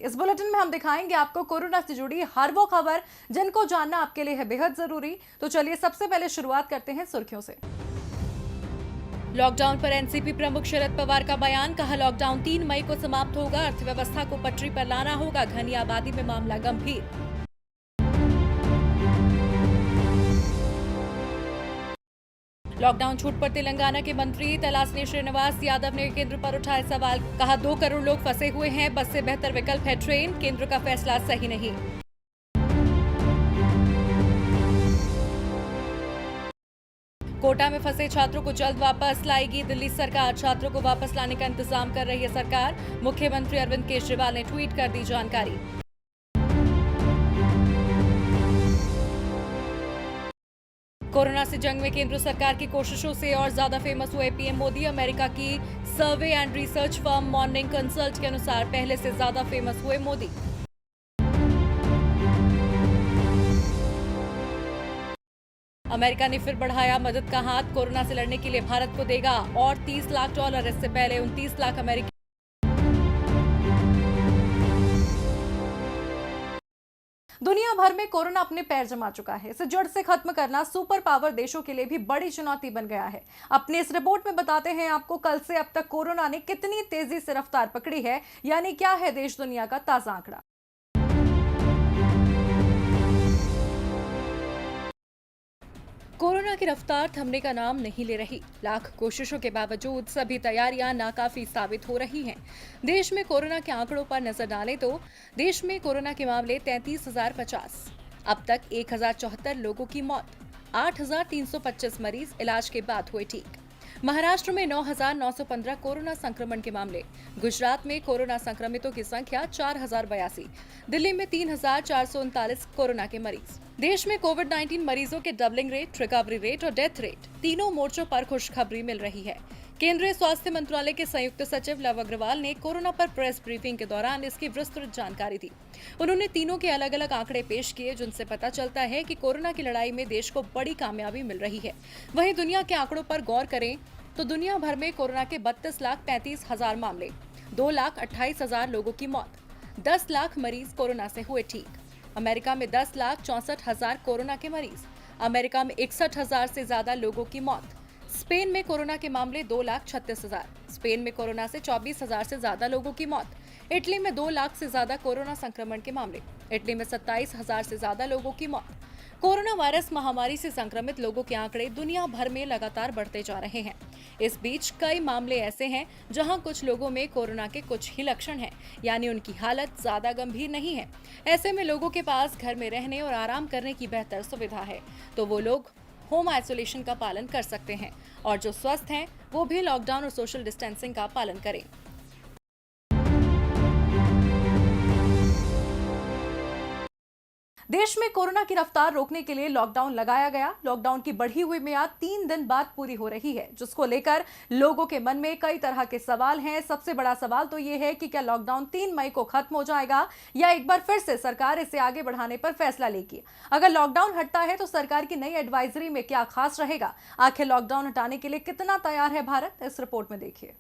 इस बुलेटिन में हम दिखाएंगे आपको कोरोना से जुड़ी हर वो खबर जिनको जानना आपके लिए है बेहद जरूरी। तो चलिए सबसे पहले शुरुआत करते हैं सुर्खियों से। लॉकडाउन पर एनसीपी प्रमुख शरद पवार का बयान, कहा लॉकडाउन 3 मई को समाप्त होगा, अर्थव्यवस्था को पटरी पर लाना होगा, घनी आबादी में मामला गंभीर। लॉकडाउन छूट पर तेलंगाना के मंत्री तलासनी श्रीनिवास यादव ने केंद्र पर उठाए सवाल, कहा 2 करोड़ लोग फंसे हुए हैं, बस से बेहतर विकल्प है ट्रेन, केंद्र का फैसला सही नहीं। कोटा में फंसे छात्रों को जल्द वापस लाएगी दिल्ली सरकार, छात्रों को वापस लाने का इंतजाम कर रही है सरकार, मुख्यमंत्री अरविंद केजरीवाल ने ट्वीट कर दी जानकारी। कोरोना से जंग में केंद्र सरकार की कोशिशों से और ज्यादा फेमस हुए पीएम मोदी, अमेरिका की survey and research firm morning consult के अनुसार पहले से ज्यादा फेमस हुए मोदी। अमेरिका ने फिर बढ़ाया मदद का हाथ, कोरोना से लड़ने के लिए भारत को देगा और $30 लाख, इससे पहले 29 लाख अमेरिकी। दुनिया भर में कोरोना अपने पैर जमा चुका है। इसे जड़ से खत्म करना सुपर पावर देशों के लिए भी बड़ी चुनौती बन गया है। अपने इस रिपोर्ट में बताते हैं आपको कल से अब तक कोरोना ने कितनी तेजी से रफ्तार पकड़ी है, यानी क्या है देश दुनिया का ताजा आंकड़ा। कोरोना की रफ्तार थमने का नाम नहीं ले रही। लाख कोशिशों के बावजूद सभी तैयारियां नाकाफी साबित हो रही हैं। देश में कोरोना के आंकड़ों पर नजर डालें तो देश में कोरोना के मामले 33,050, अब तक 1,074 लोगों की मौत, 8,325 मरीज इलाज के बाद हुए ठीक। महाराष्ट्र में 9,915 कोरोना संक्रमण के मामले, गुजरात में कोरोना संक्रमितों की संख्या 4,082, दिल्ली में 3,439 कोरोना के मरीज। देश में कोविड-19 मरीजों के डबलिंग रेट, रिकवरी रेट और डेथ रेट तीनों मोर्चों पर खुशखबरी मिल रही है। केंद्रीय स्वास्थ्य मंत्रालय के संयुक्त सचिव लव अग्रवाल ने कोरोना पर प्रेस ब्रीफिंग के दौरान इसकी विस्तृत जानकारी दी। उन्होंने तीनों के अलग अलग आंकड़े पेश किए जिनसे पता चलता है कि कोरोना की लड़ाई में देश को बड़ी कामयाबी मिल रही है। वहीं दुनिया के आंकड़ों पर गौर करें तो दुनिया भर में कोरोना के 32,35,000 मामले, 2,28,000 लोगों की मौत, 10 लाख मरीज कोरोना से हुए ठीक। अमेरिका में 10,64,000 कोरोना के मरीज, अमेरिका में 61,000 से ज्यादा लोगों की मौत। स्पेन में कोरोना के मामले 2,36,000, स्पेन में कोरोना से 24,000 से ज्यादा लोगों की मौत। इटली में 2 लाख से ज्यादा कोरोना संक्रमण के मामले, इटली में 27,000 से ज्यादा लोगों की मौत। कोरोना वायरस महामारी से संक्रमित लोगों के आंकड़े दुनिया भर में लगातार बढ़ते जा रहे हैं। इस बीच कई मामले ऐसे हैं जहां कुछ लोगों में कोरोना के कुछ ही लक्षण हैं, यानी उनकी हालत ज्यादा गंभीर नहीं है। ऐसे में लोगों के पास घर में रहने और आराम करने की बेहतर सुविधा है, तो वो लोग होम आइसोलेशन का पालन कर सकते हैं और जो स्वस्थ हैं वो भी लॉकडाउन और सोशल डिस्टेंसिंग का पालन करें। देश में कोरोना की रफ्तार रोकने के लिए लॉकडाउन लगाया गया। लॉकडाउन की बढ़ी हुई मियाद 3 दिन बाद पूरी हो रही है, जिसको लेकर लोगों के मन में कई तरह के सवाल हैं। सबसे बड़ा सवाल तो ये है कि क्या लॉकडाउन 3 मई को खत्म हो जाएगा या एक बार फिर से सरकार इसे आगे बढ़ाने पर फैसला लेगी। अगर लॉकडाउन हटता है तो सरकार की नई एडवाइजरी में क्या खास रहेगा, आखिर लॉकडाउन हटाने के लिए कितना तैयार है भारत, इस रिपोर्ट में देखिए।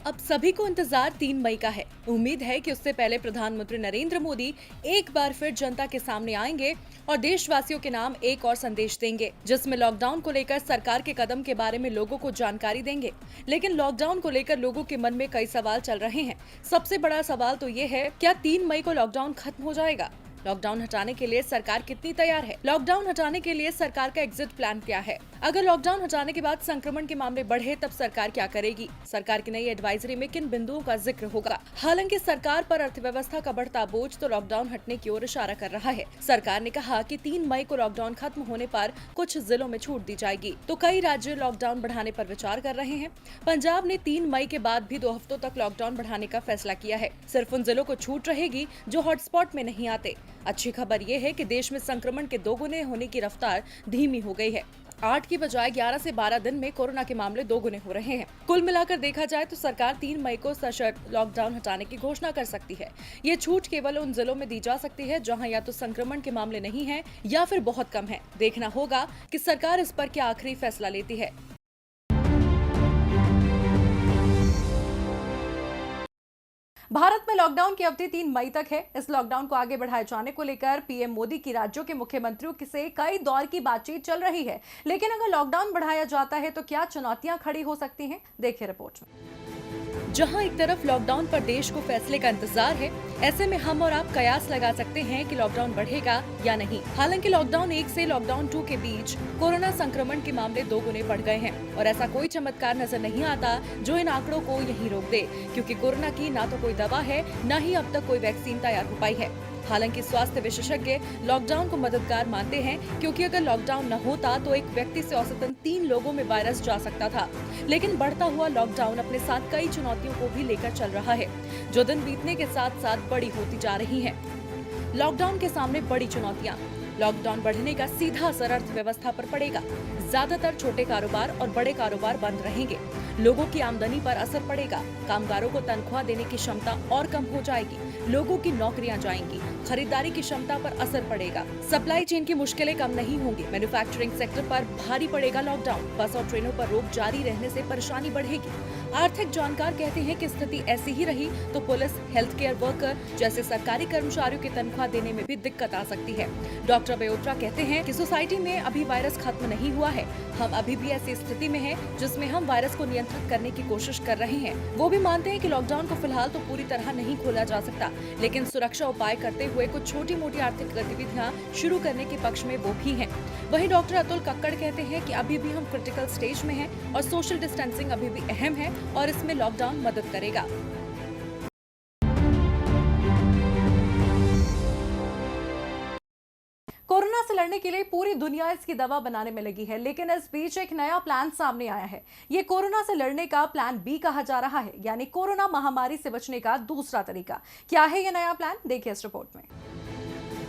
अब सभी को इंतजार 3 मई का है। उम्मीद है कि उससे पहले प्रधानमंत्री नरेंद्र मोदी एक बार फिर जनता के सामने आएंगे और देशवासियों के नाम एक और संदेश देंगे, जिसमें लॉकडाउन को लेकर सरकार के कदम के बारे में लोगों को जानकारी देंगे। लेकिन लॉकडाउन को लेकर लोगों के मन में कई सवाल चल रहे हैं। सबसे बड़ा सवाल तो ये है, क्या 3 मई को लॉकडाउन खत्म हो जाएगा? लॉकडाउन हटाने के लिए सरकार कितनी तैयार है? लॉकडाउन हटाने के लिए सरकार का एग्जिट प्लान क्या है? अगर लॉकडाउन हटाने के बाद संक्रमण के मामले बढ़े तब सरकार क्या करेगी? सरकार की नई एडवाइजरी में किन बिंदुओं का जिक्र होगा? हालांकि सरकार पर अर्थव्यवस्था का बढ़ता बोझ तो लॉकडाउन हटने की ओर इशारा कर रहा है। सरकार ने कहा कि 3 मई को लॉकडाउन खत्म होने पर कुछ जिलों में छूट दी जाएगी, तो कई राज्य लॉकडाउन बढ़ाने पर विचार कर रहे हैं। पंजाब ने 3 मई के बाद भी 2 हफ्तों तक लॉकडाउन बढ़ाने का फैसला किया है। सिर्फ उन जिलों को छूट रहेगी जो हॉटस्पॉट में नहीं आते। अच्छी खबर यह है कि देश में संक्रमण के दोगुने होने की रफ्तार धीमी हो गई है। 8 की बजाय 11 से 12 दिन में कोरोना के मामले दोगुने हो रहे हैं। कुल मिलाकर देखा जाए तो सरकार 3 मई को सशर्त लॉकडाउन हटाने की घोषणा कर सकती है। ये छूट केवल उन जिलों में दी जा सकती है जहां या तो संक्रमण के मामले नहीं हैं या फिर बहुत कम है। देखना होगा कि सरकार इस पर क्या आखिरी फैसला लेती है। भारत में लॉकडाउन की अवधि 3 मई तक है। इस लॉकडाउन को आगे बढ़ाए जाने को लेकर पीएम मोदी की राज्यों के मुख्यमंत्रियों से कई दौर की बातचीत चल रही है। लेकिन अगर लॉकडाउन बढ़ाया जाता है तो क्या चुनौतियां खड़ी हो सकती हैं? देखिए रिपोर्ट में। जहां एक तरफ लॉकडाउन पर देश को फैसले का इंतजार है, ऐसे में हम और आप कयास लगा सकते हैं कि लॉकडाउन बढ़ेगा या नहीं। हालांकि लॉकडाउन 1 से लॉकडाउन 2 के बीच कोरोना संक्रमण के मामले 2 गुने बढ़ गए हैं और ऐसा कोई चमत्कार नजर नहीं आता जो इन आंकड़ों को यहीं रोक दे, क्योंकि कोरोना की ना तो कोई दवा है, न ही अब तक कोई वैक्सीन तैयार हो पाई है। हालांकि स्वास्थ्य विशेषज्ञ लॉकडाउन को मददगार मानते हैं, क्योंकि अगर लॉकडाउन न होता तो एक व्यक्ति से औसतन 3 लोगों में वायरस जा सकता था। लेकिन बढ़ता हुआ लॉकडाउन अपने साथ कई चुनौतियों को भी लेकर चल रहा है, जो दिन बीतने के साथ साथ बड़ी होती जा रही है। लॉकडाउन के सामने बड़ी चुनौतियां। लॉकडाउन बढ़ने का सीधा असर अर्थव्यवस्था पर पड़ेगा। ज्यादातर छोटे कारोबार और बड़े कारोबार बंद रहेंगे। लोगों की आमदनी पर असर पड़ेगा। कामगारों को तनख्वाह देने की क्षमता और कम हो जाएगी। लोगों की नौकरियां जाएंगी। खरीदारी की क्षमता पर असर पड़ेगा। सप्लाई चेन की मुश्किलें कम नहीं होंगी। मैन्युफैक्चरिंग सेक्टर पर भारी पड़ेगा लॉकडाउन। बस और ट्रेनों पर रोक जारी रहने से परेशानी बढ़ेगी। आर्थिक जानकार कहते हैं कि स्थिति ऐसी ही रही तो पुलिस, हेल्थ केयर वर्कर जैसे सरकारी कर्मचारियों की तनख्वाह देने में भी दिक्कत आ सकती है। डॉक्टर बयोत्रा कहते हैं कि सोसाइटी में अभी वायरस खत्म नहीं हुआ है। हम अभी भी ऐसी स्थिति में हैं जिसमें हम वायरस को नियंत्रित करने की कोशिश कर रहे हैं। वो भी मानते हैं कि लॉकडाउन को फिलहाल तो पूरी तरह नहीं खोला जा सकता, लेकिन सुरक्षा उपाय करते हुए कुछ छोटी मोटी आर्थिक गतिविधियां शुरू करने के पक्ष में वो भी हैं। वहीं डॉक्टर अतुल कक्कड़ कहते हैं कि अभी भी हम क्रिटिकल स्टेज में हैं और सोशल डिस्टेंसिंग अभी भी अहम है और इसमें लॉकडाउन मदद करेगा। कोरोना से लड़ने के लिए पूरी दुनिया इसकी दवा बनाने में लगी है, लेकिन इस बीच एक नया प्लान सामने आया है। ये कोरोना से लड़ने का प्लान बी कहा जा रहा है, यानी कोरोना महामारी से बचने का दूसरा तरीका। क्या है ये नया प्लान? देखिए इस रिपोर्ट में।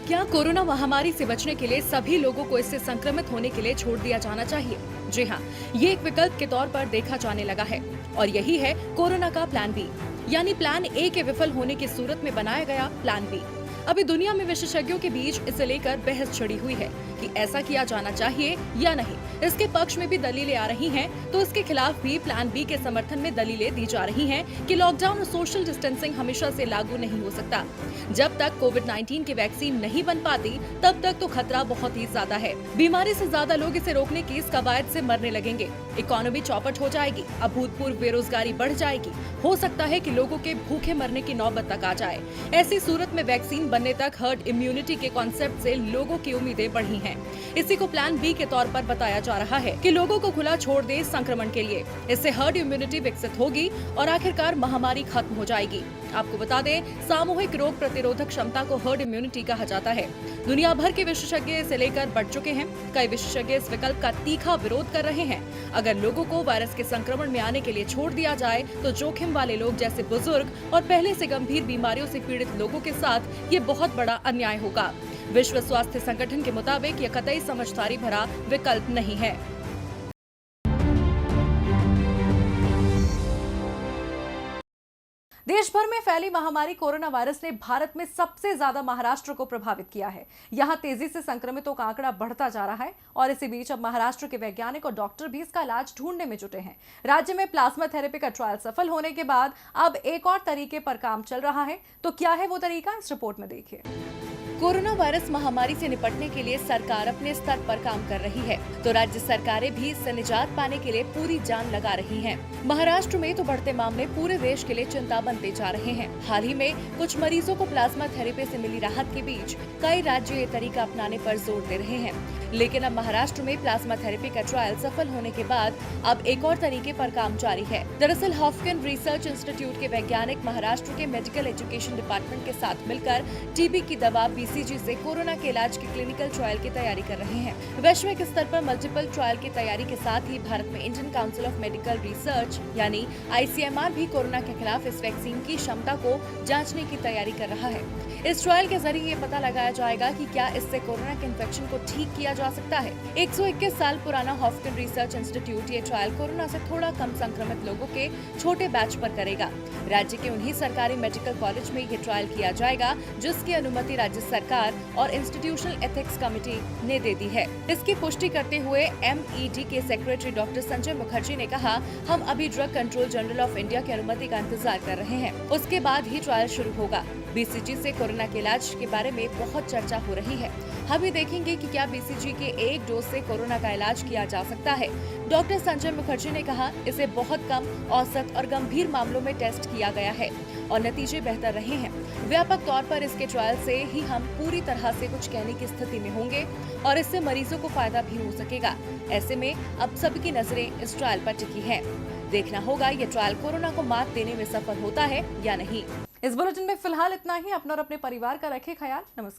क्या कोरोना महामारी से बचने के लिए सभी लोगों को इससे संक्रमित होने के लिए छोड़ दिया जाना चाहिए? जी हाँ, ये एक विकल्प के तौर पर देखा जाने लगा है और यही है कोरोना का प्लान बी, यानी प्लान ए के विफल होने की सूरत में बनाया गया प्लान बी। अभी दुनिया में विशेषज्ञों के बीच इसे लेकर बहस छिड़ी हुई है कि ऐसा किया जाना चाहिए या नहीं। इसके पक्ष में भी दलीलें आ रही हैं, तो इसके खिलाफ भी प्लान बी के समर्थन में दलीलें दी जा रही हैं कि लॉकडाउन और सोशल डिस्टेंसिंग हमेशा से लागू नहीं हो सकता। जब तक कोविड-19 की वैक्सीन नहीं बन पाती तब तक तो खतरा बहुत ही ज्यादा है। बीमारी से ज्यादा लोग इसे रोकने की इस कवायद से मरने लगेंगे। इकोनॉमी चौपट हो जाएगी, अभूतपूर्व बेरोजगारी बढ़ जाएगी। हो सकता है कि लोगों के भूखे मरने की नौबत तक आ जाए। ऐसी सूरत में वैक्सीन बनने तक हर्ड इम्यूनिटी के कॉन्सेप्ट से लोगों की उम्मीदें बढ़ी हैं। इसी को प्लान बी के तौर पर बताया जा रहा है कि लोगों को खुला छोड़ दे संक्रमण के लिए। इससे हर्ड इम्यूनिटी विकसित होगी और आखिरकार महामारी खत्म हो जाएगी। आपको बता दें, सामूहिक रोग प्रतिरोधक क्षमता को हर्ड इम्यूनिटी कहा जाता है। दुनिया भर के विशेषज्ञ इसे लेकर बढ़ चुके हैं। कई विशेषज्ञ इस विकल्प का तीखा विरोध कर रहे हैं। अगर लोगों को वायरस के संक्रमण में आने के लिए छोड़ दिया जाए तो जोखिम वाले लोग जैसे बुजुर्ग और पहले से गंभीर बीमारियों से पीड़ित लोगों के साथ ये बहुत बड़ा अन्याय होगा। विश्व स्वास्थ्य संगठन के मुताबिक यह कतई समझदारी भरा विकल्प नहीं है। देश भर में फैली महामारी कोरोना वायरस ने भारत में सबसे ज्यादा महाराष्ट्र को प्रभावित किया है। यहां तेजी से संक्रमितों का आंकड़ा बढ़ता जा रहा है और इसी बीच अब महाराष्ट्र के वैज्ञानिक और डॉक्टर भी इसका इलाज ढूंढने में जुटे हैं। राज्य में प्लाज्मा थेरेपी का ट्रायल सफल होने के बाद अब एक और तरीके पर काम चल रहा है। तो क्या है वो तरीका? इस रिपोर्ट में देखिए। कोरोना वायरस महामारी से निपटने के लिए सरकार अपने स्तर पर काम कर रही है, तो राज्य सरकारें भी इससे निजात पाने के लिए पूरी जान लगा रही हैं। महाराष्ट्र में तो बढ़ते मामले पूरे देश के लिए चिंता बनते जा रहे हैं। हाल ही में कुछ मरीजों को प्लाज्मा थेरेपी से मिली राहत के बीच कई राज्य ये तरीका अपनाने पर जोर दे रहे हैं। लेकिन अब महाराष्ट्र में प्लाज्मा थेरेपी का ट्रायल सफल होने के बाद अब एक और तरीके पर काम जारी है। दरअसल हॉफकिन रिसर्च इंस्टीट्यूट के वैज्ञानिक महाराष्ट्र के मेडिकल एजुकेशन डिपार्टमेंट के साथ मिलकर टीबी की दवा बीसीजी से कोरोना के इलाज की क्लिनिकल ट्रायल की तैयारी कर रहे हैं। वैश्विक स्तर पर मल्टीपल ट्रायल की तैयारी के साथ ही भारत में Indian council of medical research यानी ICMR भी कोरोना के खिलाफ इस वैक्सीन की क्षमता को जांचने की तैयारी कर रहा है। इस ट्रायल के जरिए ये पता लगाया जाएगा कि क्या इससे कोरोना के इन्फेक्शन को ठीक किया जा सकता है। 121 साल पुराना हॉफकिन रिसर्च इंस्टीट्यूट ये ट्रायल कोरोना से थोड़ा कम संक्रमित लोगों के छोटे बैच पर करेगा। राज्य के उन्हीं सरकारी मेडिकल कॉलेज में ये ट्रायल किया जाएगा जिसकी अनुमति राज्य सरकार और इंस्टीट्यूशनल एथिक्स कमेटी ने दे दी है। इसकी पुष्टि करते हुए MED के सेक्रेटरी डॉक्टर संजय मुखर्जी ने कहा, हम अभी drug control general of India की अनुमति का इंतजार कर रहे हैं, उसके बाद ही ट्रायल शुरू होगा। BCG से कोरोना के इलाज के बारे में बहुत चर्चा हो रही है। हम भी देखेंगे कि क्या BCG के एक डोज से कोरोना का इलाज किया जा सकता है। डॉक्टर संजय मुखर्जी ने कहा, इसे बहुत कम, औसत और गंभीर मामलों में टेस्ट किया गया है और नतीजे बेहतर रहे हैं। व्यापक तौर पर इसके ट्रायल से ही हम पूरी तरह से कुछ कहने की स्थिति में होंगे और इससे मरीजों को फायदा भी हो सकेगा। ऐसे में अब सबकी नजरें इस ट्रायल पर टिकी हैं। देखना होगा ये ट्रायल कोरोना को मात देने में सफल होता है या नहीं। इस बुलेटिन में फिलहाल इतना ही। अपना और अपने परिवार का रखें ख्याल। नमस्कार।